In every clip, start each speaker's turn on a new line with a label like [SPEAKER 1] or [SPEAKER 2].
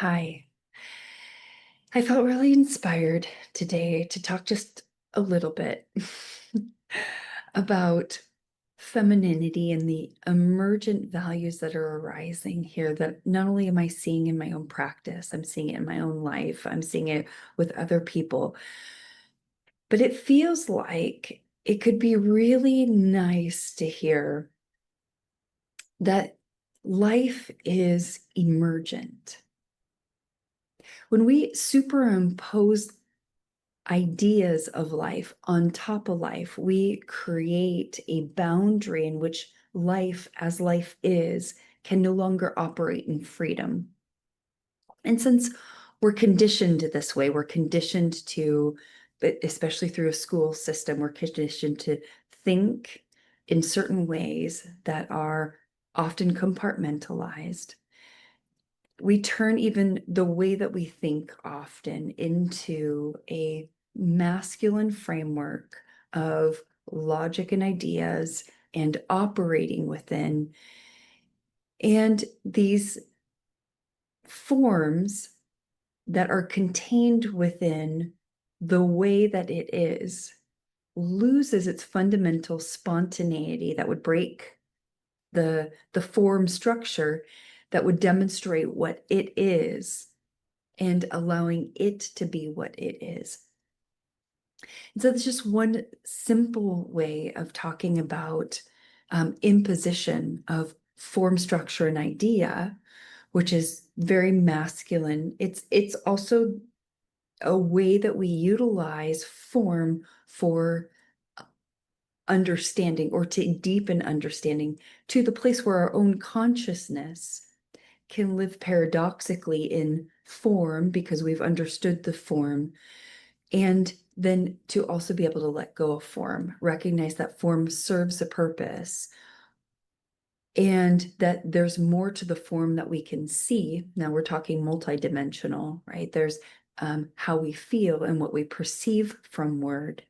[SPEAKER 1] Hi. I felt really inspired today to talk just a little bit about femininity and the emergent values that are arising here that not only am I seeing in my own practice, I'm seeing it in my own life, I'm seeing it with other people, but it feels like it could be really nice to hear that life is emergent. When we superimpose ideas of life on top of life, we create a boundary in which life, as life is, can no longer operate in freedom. And since we're conditioned this way, we're conditioned to, but especially through a school system, we're conditioned to think in certain ways that are often compartmentalized. We turn even the way that we think often into a masculine framework of logic and ideas and operating within. And these forms that are contained within the way that it is loses its fundamental spontaneity that would break the form structure that would demonstrate what it is and allowing it to be what it is. And so that's just one simple way of talking about imposition of form, structure, and idea, which is very masculine. It's also a way that we utilize form for understanding or to deepen understanding to the place where our own consciousness can live paradoxically in form because we've understood the form, and then to also be able to let go of form, recognize that form serves a purpose and that there's more to the form that we can see. Now we're talking multidimensional, right? There's how we feel and what we perceive from word,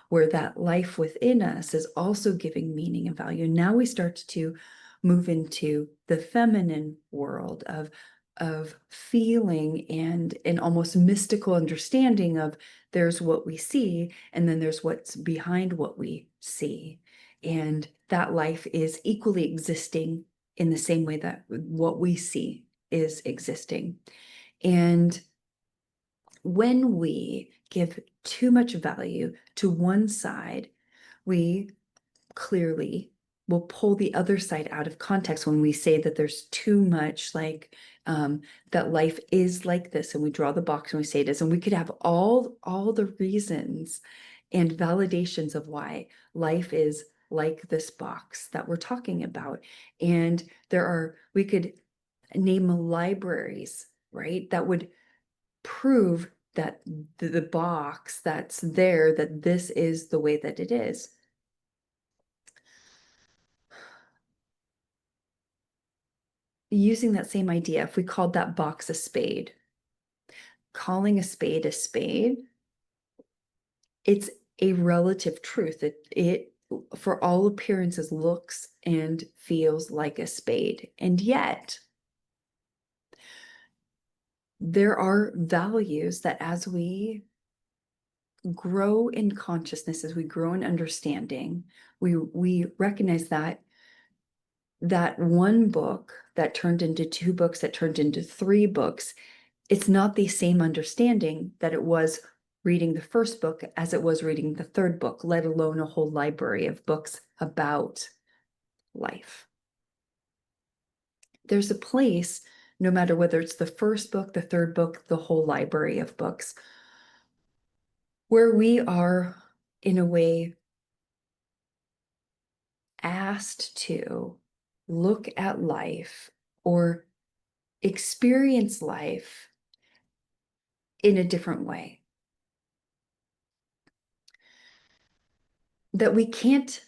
[SPEAKER 1] where that life within us is also giving meaning and value. Now we start to move into the feminine world of feeling and an almost mystical understanding of there's what we see and then there's what's behind what we see. And that life is equally existing in the same way that what we see is existing. And when we give too much value to one side, we clearly will pull the other side out of context when we say that there's too much that life is like this, and we draw the box and we say it is, and we could have all the reasons and validations of why life is like this box that we're talking about. And we could name libraries, right, that would prove that the box that's there, that this is the way that it is. Using that same idea, if we called that box a spade, calling a spade, it's a relative truth. It for all appearances looks and feels like a spade. And yet there are values that as we grow in consciousness, as we grow in understanding, we recognize that one book that turned into two books, that turned into three books, it's not the same understanding that it was reading the first book as it was reading the third book, let alone a whole library of books about life. There's a place, no matter whether it's the first book, the third book, the whole library of books, where we are, in a way, asked to look at life or experience life in a different way. That we can't,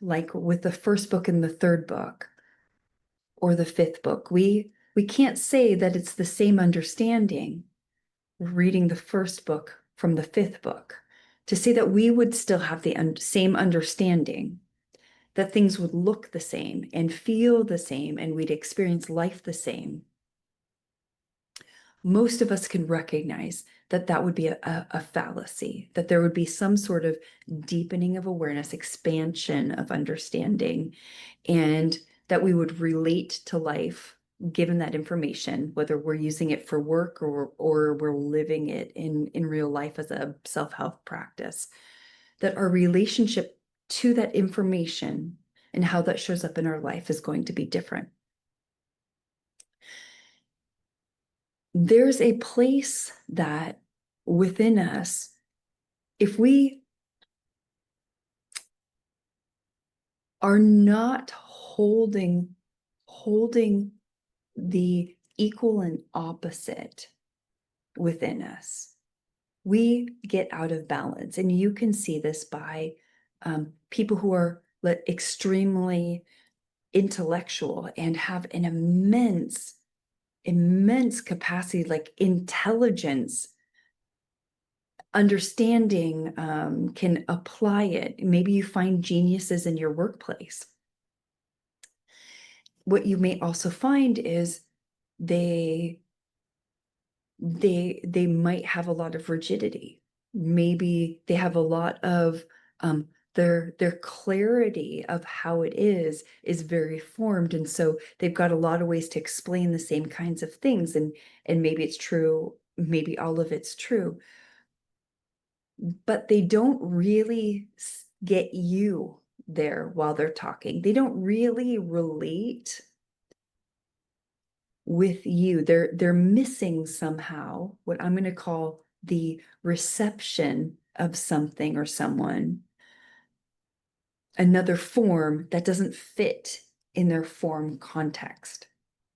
[SPEAKER 1] like with the first book and the third book or the fifth book, we can't say that it's the same understanding reading the first book from the fifth book to say that we would still have the same understanding, that things would look the same and feel the same and we'd experience life the same. most of us can recognize that that would be a fallacy, that there would be some sort of deepening of awareness, expansion of understanding, and that we would relate to life given that information, whether we're using it for work or we're living it in real life as a self-help practice, that our relationship to that information and how that shows up in our life is going to be different. There's a place that within us, if we are not holding the equal and opposite within us, we get out of balance. And you can see this by people who are extremely intellectual and have an immense capacity, like intelligence, understanding, can apply it. Maybe you find geniuses in your workplace. What you may also find is they might have a lot of rigidity. Maybe they have a lot of their clarity of how it is very formed, and so they've got a lot of ways to explain the same kinds of things, and maybe it's true, maybe all of it's true, but they don't really get you there while they're talking. They don't really relate with you. They're missing somehow what I'm going to call the reception of something or someone, another form that doesn't fit in their form context.